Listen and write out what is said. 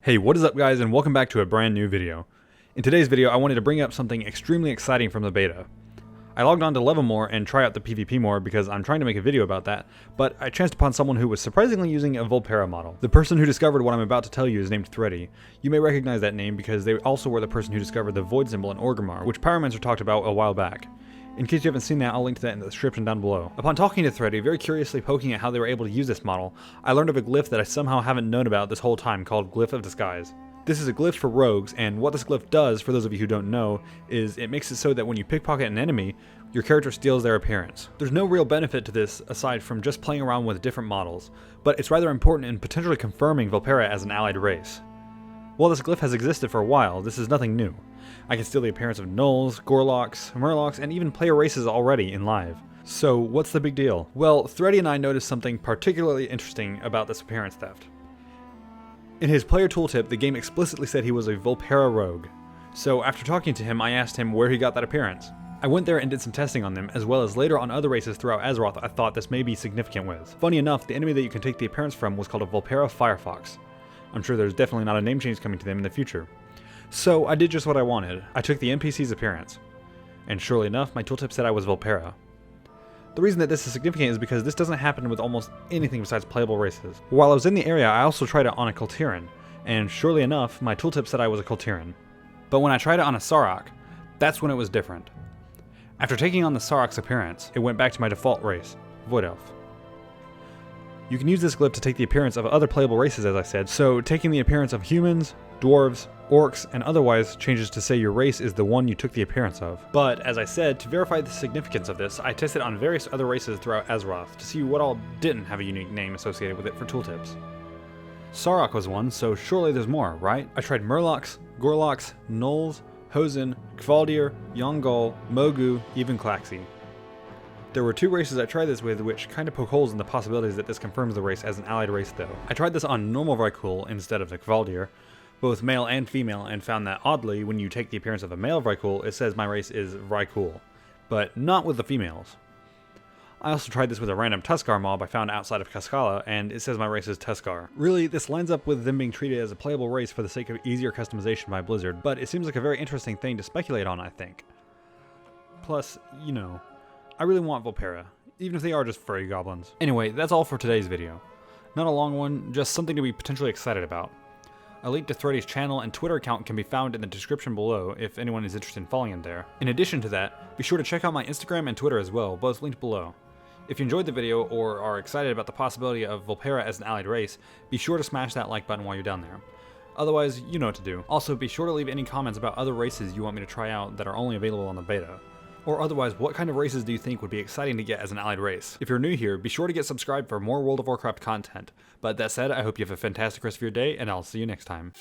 Hey, what is up guys, and welcome back to a brand new video. In today's video, I wanted to bring up something extremely exciting from the beta. I logged on to Level More and try out the PvP more because I'm trying to make a video about that, but I chanced upon someone who was surprisingly using a Vulpera model. The person who discovered what I'm about to tell you is named Thready. You may recognize that name because they also were the person who discovered the Void symbol in Orgrimmar, which Pyromancer talked about a while back. In case you haven't seen that, I'll link to that in the description down below. Upon talking to Thready, very curiously poking at how they were able to use this model, I learned of a glyph that I somehow haven't known about this whole time called Glyph of Disguise. This is a glyph for rogues, and what this glyph does, for those of you who don't know, is it makes it so that when you pickpocket an enemy, your character steals their appearance. There's no real benefit to this aside from just playing around with different models, but it's rather important in potentially confirming Vulpera as an allied race. While this glyph has existed for a while, this is nothing new. I can steal the appearance of gnolls, gorloks, murlocs, and even player races already in live. So what's the big deal? Well, Thready and I noticed something particularly interesting about this appearance theft. In his player tooltip, the game explicitly said he was a Vulpera rogue. So after talking to him, I asked him where he got that appearance. I went there and did some testing on them, as well as later on other races throughout Azeroth I thought this may be significant with. Funny enough, the enemy that you can take the appearance from was called a Vulpera Firefox. I'm sure there's definitely not a name change coming to them in the future. So I did just what I wanted. I took the NPC's appearance. And surely enough, my tooltip said I was Vulpera. The reason that this is significant is because this doesn't happen with almost anything besides playable races. While I was in the area, I also tried it on a Kultiran, and surely enough, my tooltip said I was a Kultiran. But when I tried it on a Sarok, that's when it was different. After taking on the Sarok's appearance, it went back to my default race, Void Elf. You can use this glyph to take the appearance of other playable races, as I said, so taking the appearance of humans, dwarves, orcs, and otherwise changes to say your race is the one you took the appearance of. But, as I said, to verify the significance of this, I tested on various other races throughout Azeroth to see what all didn't have a unique name associated with it for tooltips. Sarok was one, so surely there's more, right? I tried Murlocs, Gorloks, Gnolls, Hosen, Kvaldir, Yongol, Mogu, even Klaxi. There were two races I tried this with which kind of poke holes in the possibilities that this confirms the race as an allied race though. I tried this on normal Vrykul instead of the Kvaldir, both male and female, and found that oddly, when you take the appearance of a male Vrykul, it says my race is Vrykul, but not with the females. I also tried this with a random Tuskar mob I found outside of Kaskala, and it says my race is Tuskar. Really, this lines up with them being treated as a playable race for the sake of easier customization by Blizzard, but it seems like a very interesting thing to speculate on, I think. Plus, you know, I really want Vulpera, even if they are just furry goblins. Anyway, that's all for today's video. Not a long one, just something to be potentially excited about. A link to Thready's channel and Twitter account can be found in the description below if anyone is interested in following him there. In addition to that, be sure to check out my Instagram and Twitter as well, both linked below. If you enjoyed the video or are excited about the possibility of Vulpera as an allied race, be sure to smash that like button while you're down there. Otherwise, you know what to do. Also, be sure to leave any comments about other races you want me to try out that are only available on the beta. Or otherwise, what kind of races do you think would be exciting to get as an allied race? If you're new here, be sure to get subscribed for more World of Warcraft content. But that said, I hope you have a fantastic rest of your day, and I'll see you next time.